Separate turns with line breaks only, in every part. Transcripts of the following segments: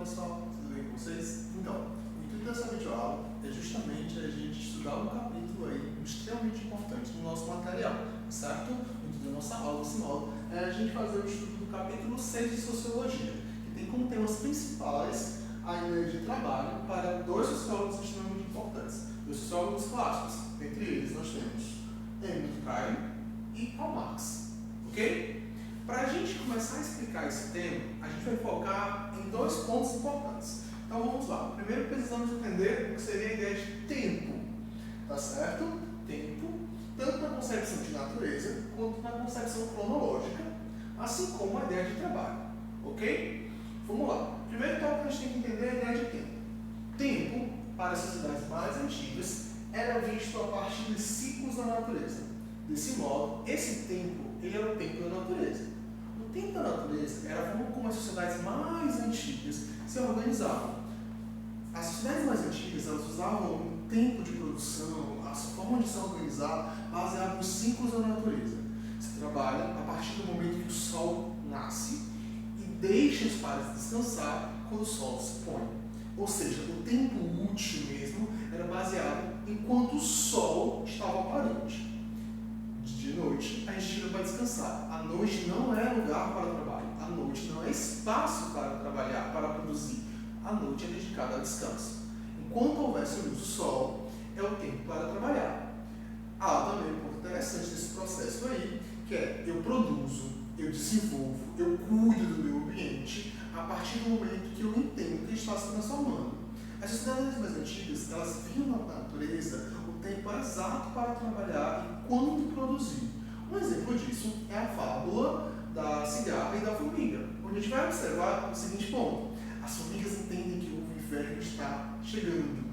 pessoal, tudo bem com vocês? Então, o intuito dessa videoaula é justamente a gente estudar um capítulo aí extremamente importante no nosso material, certo? O intuito da nossa aula, desse modo, é a gente fazer o estudo do capítulo 6 de Sociologia, que tem como temas principais a ideia de trabalho para dois sociólogos extremamente importantes, dois sociólogos clássicos. Entre eles nós temos Emile Durkheim e Karl Marx, ok? Para a gente começar a explicar esse tema, a gente vai focar em dois pontos importantes. Então vamos lá. Primeiro precisamos entender o que seria a ideia de tempo, tá certo? Tempo, tanto na concepção de natureza quanto na concepção cronológica, assim como a ideia de trabalho, ok? Vamos lá. Primeiro tópico, a gente tem que entender a ideia de tempo. Tempo, para as sociedades mais antigas, era visto a partir de ciclos da natureza. Desse modo, esse tempo, ele era o tempo da natureza. O tempo da natureza era a forma como as sociedades mais antigas se organizavam. As sociedades mais antigas, elas usavam o tempo de produção, a sua forma de se organizar, baseada nos ciclos da natureza. Se trabalha a partir do momento que o sol nasce e deixa os pares descansar quando o sol se põe. Ou seja, o tempo útil mesmo era baseado enquanto o sol estava aparente. De noite, a gente tira para descansar. A noite não é lugar para trabalho. A noite não é espaço para trabalhar, para produzir. A noite é dedicada ao descanso. Enquanto houvesse luz do sol, é o tempo para trabalhar. Há também um ponto interessante desse processo aí, que é eu produzo, eu desenvolvo, eu cuido do meu ambiente a partir do momento que eu entendo que está se transformando. As sociedades mais antigas, elas viam na natureza o tempo exato para trabalhar e quando produzir. Um exemplo disso é a fábula da cigarra e da formiga, onde a gente vai observar o seguinte ponto. As formigas entendem que o inverno está chegando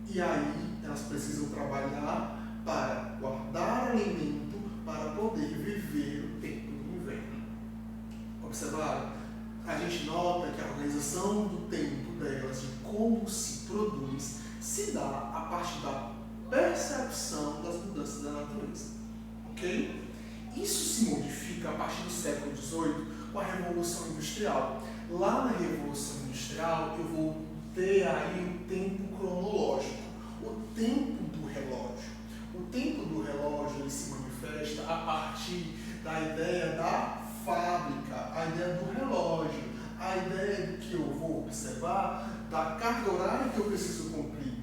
e aí elas precisam trabalhar para guardar alimento para poder viver o tempo do inverno. Observaram? A gente nota que a organização do tempo delas, de como se produz, se dá a partir da percepção das mudanças da natureza. Ok? Isso se modifica a partir do século XVIII com a Revolução Industrial. Lá na Revolução Industrial eu vou ter aí o tempo cronológico, o tempo do relógio. O tempo do relógio ele se manifesta a partir da ideia da fábrica, a ideia do relógio, a ideia que eu vou observar da carga horária que eu preciso cumprir.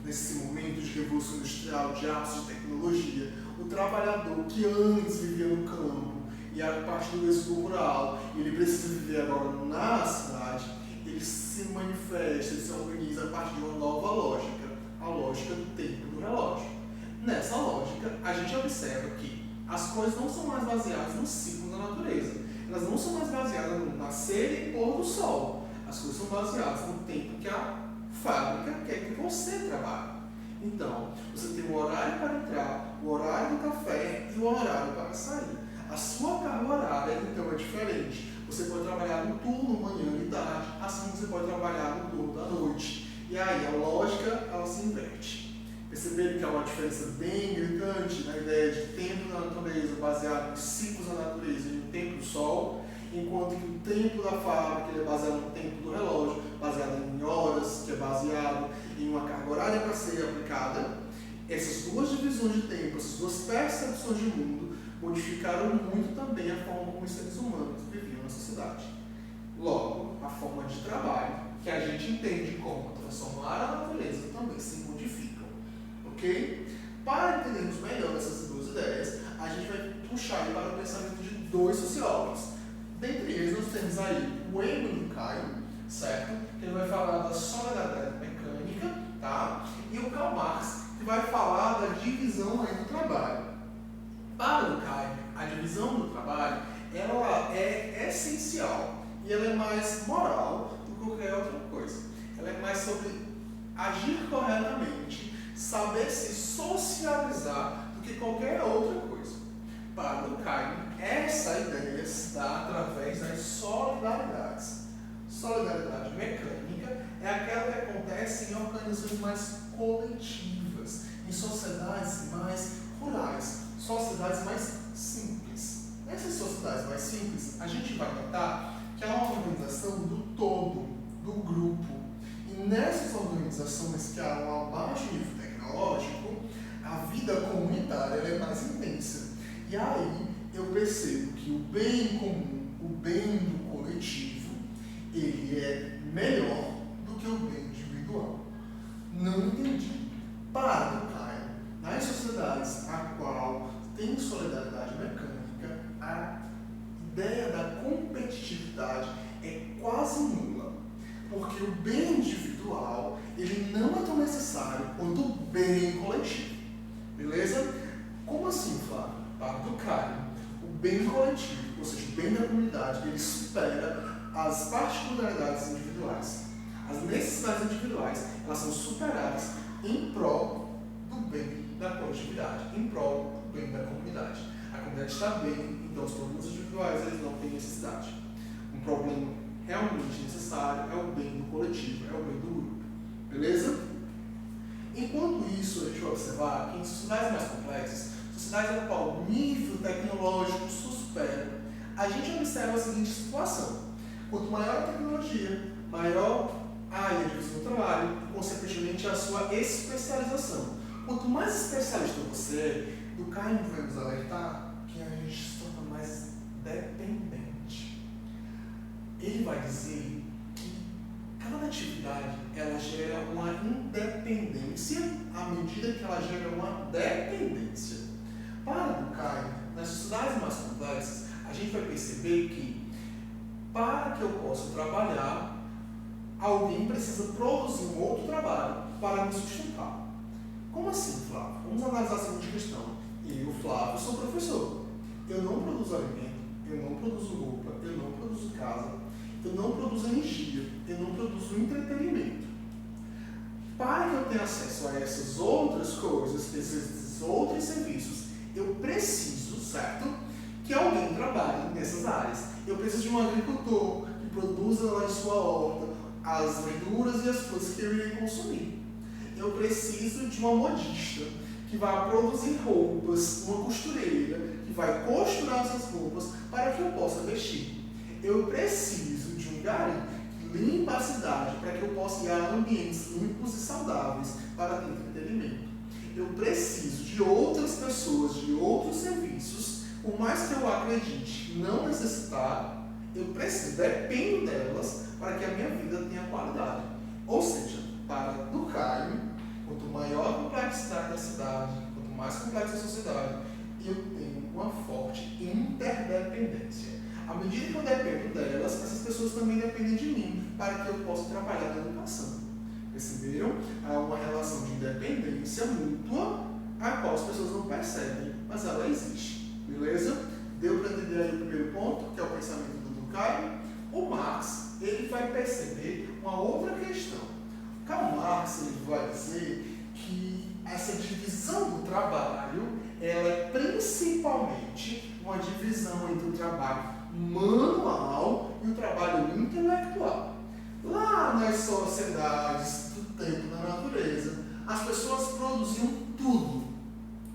Nesse momento de revolução industrial, de avanço de tecnologia, o trabalhador que antes vivia no campo e a partir do êxodo rural, ele precisa viver agora na cidade, ele se manifesta, ele se organiza a partir de uma nova lógica, a lógica do tempo do relógio. Nessa lógica, a gente observa que as coisas não são mais baseadas no ciclo da natureza. Elas não são mais baseadas no nascer e pôr do sol. As coisas são baseadas no tempo que a fábrica quer que você trabalhe. Então, você tem o horário para entrar, o horário do café e o horário para sair. A sua carga horária, então, é diferente. Você pode trabalhar no turno manhã e tarde, assim você pode trabalhar no turno da noite. E aí, a lógica, ela se inverte. Perceberam que há uma diferença bem gritante na ideia de tempo da natureza baseado nos ciclos da natureza e no tempo do sol, enquanto que o tempo da fábrica ele é baseado no tempo do relógio, baseado em horas, que é baseado em uma carga horária para ser aplicada. Essas duas divisões de tempo, essas duas percepções de mundo, modificaram muito também a forma como os seres humanos viviam na sociedade. Logo, a forma de trabalho, que a gente entende como transformar a natureza, também se modifica. Ok? Para entendermos melhor essas duas ideias, a gente vai puxar para o pensamento de dois sociólogos. Dentre eles, nós temos aí o Emile Durkheim, certo? Que ele vai falar da solidariedade mecânica, tá? E o Karl Marx, que vai falar da divisão aí do trabalho. Para o Durkheim, a divisão do trabalho, ela é essencial e ela é mais moral do que qualquer outra coisa. Ela é mais sobre agir corretamente, saber se socializar do que qualquer outra coisa. Para Durkheim, essa ideia se dá através das solidariedades. Solidariedade mecânica é aquela que acontece em organizações mais coletivas, em sociedades mais rurais, sociedades mais simples. Nessas sociedades mais simples, a gente vai notar que há uma organização do todo. nessas organizações que há um baixo nível tecnológico, a vida comunitária ela é mais intensa. E aí eu percebo que o bem comum, o bem do coletivo, ele é melhor do que o bem individual. Não entendi. Para do Caio, nas sociedades a qual tem solidariedade mecânica, a ideia da competitividade é quase nula, porque o bem individual ele não é tão necessário quanto o bem coletivo. Beleza? Como assim, Flávio? Para do Caio, o bem coletivo, ou seja, o bem da comunidade, ele supera as particularidades individuais. As necessidades individuais, elas são superadas em prol do bem da coletividade, em prol do bem da comunidade. A comunidade está bem, então os problemas individuais eles não têm necessidade. Um problema realmente necessário é o bem do coletivo, é o bem do grupo. Beleza? Enquanto isso, a gente vai observar que em sociedades mais complexas, sociedades na qual o nível tecnológico supera, a gente observa a seguinte situação. Quanto maior a tecnologia, maior a área de visão do trabalho, consequentemente a sua especialização. Quanto mais especialista você é, do Caio vai nos alertar que a gente se torna mais dependente. Ele vai dizer que cada atividade ela gera uma independência à medida que ela gera uma dependência. Para o Caio, nas sociedades mais complexas, a gente vai perceber que para que eu possa trabalhar, alguém precisa produzir um outro trabalho para me sustentar. Como assim, Flávio? Vamos analisar a seguinte questão. Eu, Flávio, sou professor. Eu não produzo alimento, eu não produzo roupa, eu não produzo casa, eu não produzo energia, eu não produzo entretenimento. Para que eu tenha acesso a essas outras coisas, esses outros serviços, eu preciso, certo? Que alguém trabalhe nessas áreas. Eu preciso de um agricultor que produza lá em sua horta as verduras e as frutas que eu irei consumir. Eu preciso de uma modista que vai produzir roupas, uma costureira que vai costurar essas roupas para que eu possa vestir. Eu preciso de um gari que limpa a cidade para que eu possa ir a ambientes limpos e saudáveis para ter entretenimento. Eu preciso de outras pessoas, de outros serviços, por mais que eu acredite não necessitar, eu preciso, dependo delas para que a minha vida tenha qualidade. Ou seja, para do Caio, quanto maior a complexidade da cidade, quanto mais complexa a sociedade, eu tenho uma forte interdependência. À medida que eu dependo delas, essas pessoas também dependem de mim para que eu possa trabalhar na educação. Perceberam? Há uma relação de independência mútua, a qual as pessoas não percebem, mas ela existe. Beleza? Deu para entender aí o primeiro ponto, que é o pensamento do Durkheim? O Marx, ele vai perceber uma outra questão. Karl Marx ele vai dizer que essa divisão do trabalho ela é principalmente uma divisão entre o trabalho manual e o trabalho intelectual. Lá nas sociedades do tempo da natureza, as pessoas produziam tudo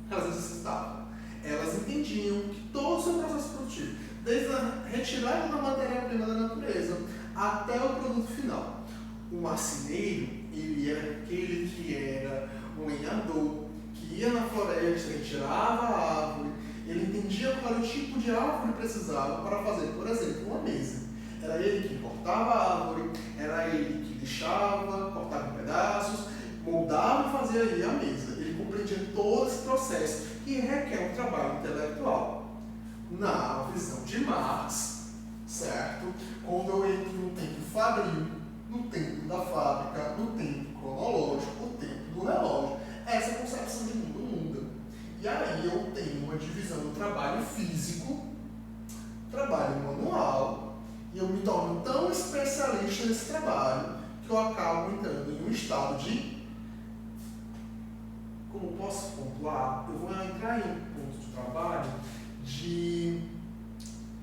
que elas necessitavam. Elas entendiam que todo o seu processo produtivo, desde a retirada da matéria-prima da natureza até o produto final. O marceneiro, ele era aquele que era um lenhador, que ia na floresta, retirava a árvore, ele entendia qual era o tipo de árvore que precisava para fazer, por exemplo, uma mesa. Era ele que cortava a árvore, era ele que lixava, cortava em pedaços, moldava e fazia aí a mesa. Ele compreendia todo esse processo que requer um trabalho intelectual. Na visão de Marx, certo? Quando eu entro no tempo fabril, no tempo da fábrica, no tempo cronológico, o tempo do relógio, essa concepção de mundo muda. E aí eu tenho uma divisão do trabalho físico, trabalho manual, e eu me torno tão especialista nesse trabalho que eu acabo entrando em um estado de, como posso pontuar, eu vou entrar em um ponto de trabalho de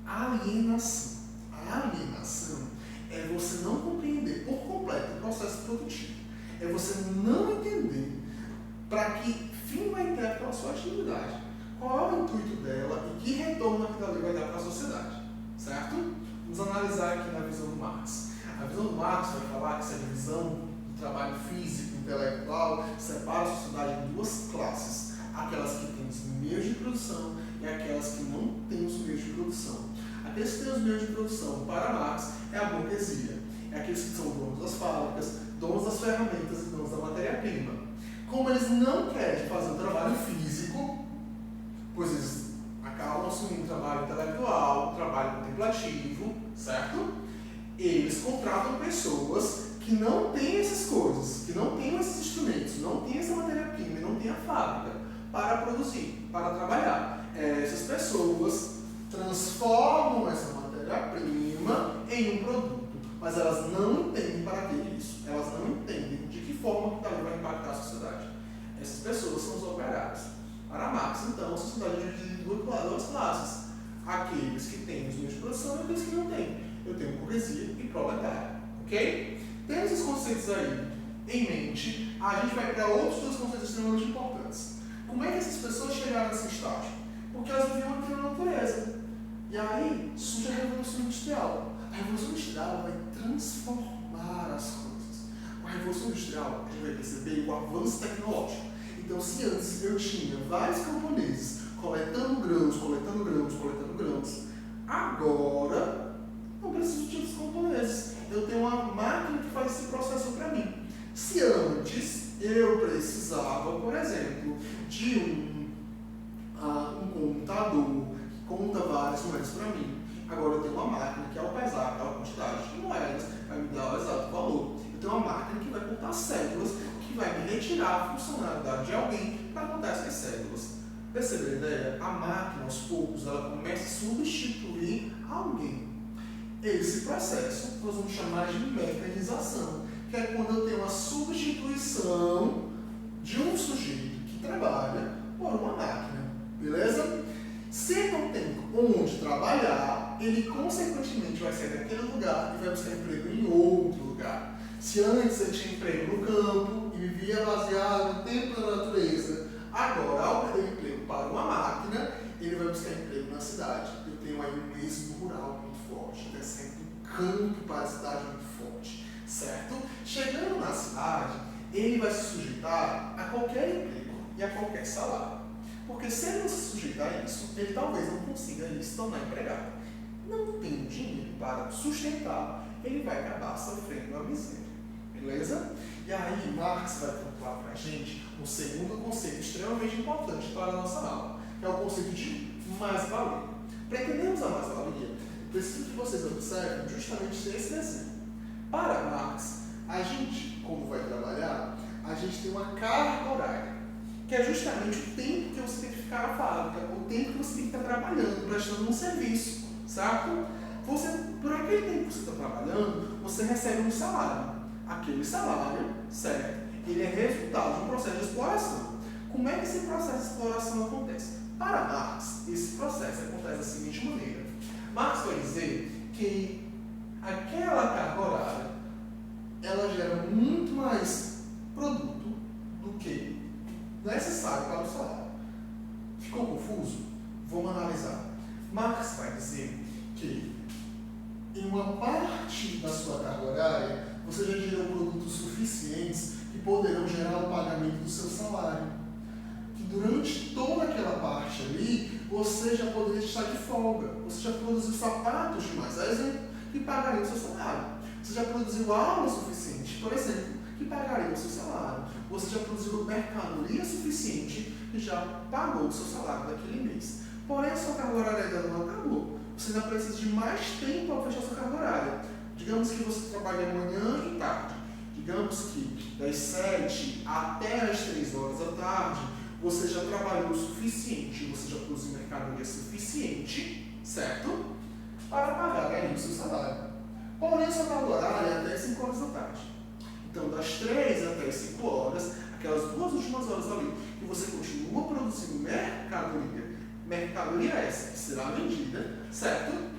alienação. A alienação é você não compreender por completo o processo produtivo. É você não entender para que fim vai ter aquela sua atividade, qual é o intuito dela e que retorno aquilo ali vai dar para a sociedade. Certo? Vamos analisar aqui na visão do Marx. A visão do Marx vai falar que essa divisão do Marx é a burguesia. É aqueles que são donos das fábricas, donos das ferramentas e donos da matéria-prima. Como eles não querem fazer o trabalho físico, pois eles acabam assumindo trabalho intelectual, trabalho contemplativo, certo? Eles contratam pessoas que não têm essas coisas, que não têm esses instrumentos, não têm essa matéria-prima, não têm a fábrica para produzir, para trabalhar. Essas pessoas transformam essa matéria-prima em um produto, mas elas não entendem para que isso, elas não entendem de que forma que vai impactar a sociedade. Essas pessoas são os operários. Para Marx, então, a sociedade é dividida em duas classes: aqueles que têm os meios de produção e aqueles que não têm. Eu tenho burguesia e proletário, ok? Tendo esses conceitos aí em mente, a gente vai para outros dois conceitos extremamente importantes. Como é que essas pessoas chegaram nesse estágio? Porque elas viviam aqui na natureza. E aí surge a Revolução Industrial. A Revolução Industrial vai transformar as coisas. Com a Revolução Industrial, a gente vai perceber o avanço tecnológico. Então, se antes eu tinha vários camponeses coletando grãos, agora não preciso de outros camponeses. Eu tenho uma máquina que faz esse processo para mim. Se antes eu precisava, por exemplo, de um computador que conta várias moedas para mim, agora eu tenho uma máquina que, ao pesar aquela quantidade de moedas, vai me dar o exato valor. Eu tenho uma máquina que vai contar cédulas, que vai me retirar a funcionalidade de alguém para contar essas cédulas. Percebeu a ideia? A máquina, aos poucos, ela começa a substituir alguém. Esse processo nós vamos chamar de mecanização, que é quando eu tenho uma substituição de um sujeito que trabalha por uma máquina. Beleza? Se ele não tem onde trabalhar, ele consequentemente vai sair daquele lugar e vai buscar emprego em outro lugar. Se antes ele tinha emprego no campo e vivia baseado no tempo da natureza, agora, ao perder emprego para uma máquina, ele vai buscar emprego na cidade. Eu tenho aí um êxodo rural muito forte, descendo do campo para a cidade muito forte, certo? Chegando na cidade, ele vai se sujeitar a qualquer emprego e a qualquer salário. Porque se ele não se sujeitar a isso, ele talvez não consiga se tornar empregado. Não tendo dinheiro para sustentar, ele vai acabar sofrendo a miséria. Beleza? E aí, Marx vai pontuar para a gente um segundo conceito extremamente importante para a nossa aula, que é o conceito de mais-valia. Para entendermos a mais-valia, preciso que vocês observem justamente esse desenho. Para Marx, a gente, como vai trabalhar, a gente tem uma carga horária, que é justamente o tempo que você tem que ficar na fábrica, o tempo que você tem que estar trabalhando, prestando um serviço, certo? Por aquele tempo que você está trabalhando, você recebe um salário. Aquele salário, certo? Ele é resultado de um processo de exploração. Como é que esse processo de exploração acontece? Para Marx, esse processo acontece da seguinte maneira. Marx vai dizer que aquela carga horária, ela gera muito mais produto do que necessário para o salário. Ficou confuso? Vamos analisar. Marx vai dizer que em uma parte da sua carga horária, você já gerou produtos suficientes que poderão gerar o pagamento do seu salário. Que durante toda aquela parte ali, você já poderia estar de folga. Você já produziu sapatos de mais exemplo, que pagariam o seu salário. Você já produziu aula suficiente, por exemplo, que pagaria o seu salário. Você já produziu mercadoria suficiente que já pagou o seu salário daquele mês. Porém, a sua carga horária ainda não acabou. Você ainda precisa de mais tempo para fechar a sua carga horária. Digamos que você trabalha manhã e tarde. Digamos que das 7 até as 3 horas da tarde, você já trabalhou o suficiente, você já produziu mercadoria suficiente, certo? Para pagar aí o seu salário. Porém, a sua carga horária é até 5 horas da tarde. Então, das 3 até as 5 horas, aquelas 2 últimas horas ali, que você continua produzindo mercadoria essa que será vendida, certo?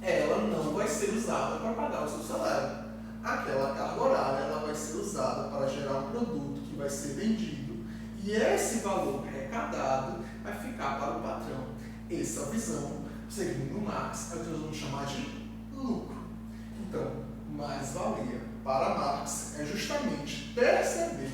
Ela não vai ser usada para pagar o seu salário. Aquela carga horária ela vai ser usada para gerar um produto que vai ser vendido e esse valor arrecadado vai ficar para o patrão. Essa visão, segundo Marx, é o que nós vamos chamar de lucro. Então, mais-valia para Marx é justamente perceber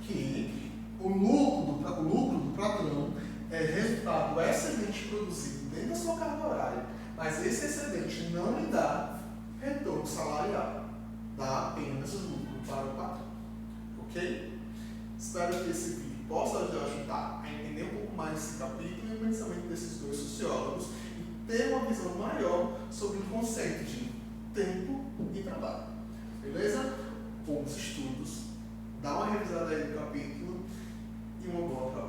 que o lucro do patrão é resultado do excedente produzido dentro da sua carga horária, mas esse excedente não lhe dá retorno salarial, dá apenas lucro para o patrão. Ok? Espero que esse vídeo possa ajudar a entender um pouco mais esse capítulo e o pensamento desses dois sociólogos e ter uma visão maior sobre o conceito de tempo e trabalho. Beleza? Bons estudos, dá uma revisada aí no capítulo e uma boa prova.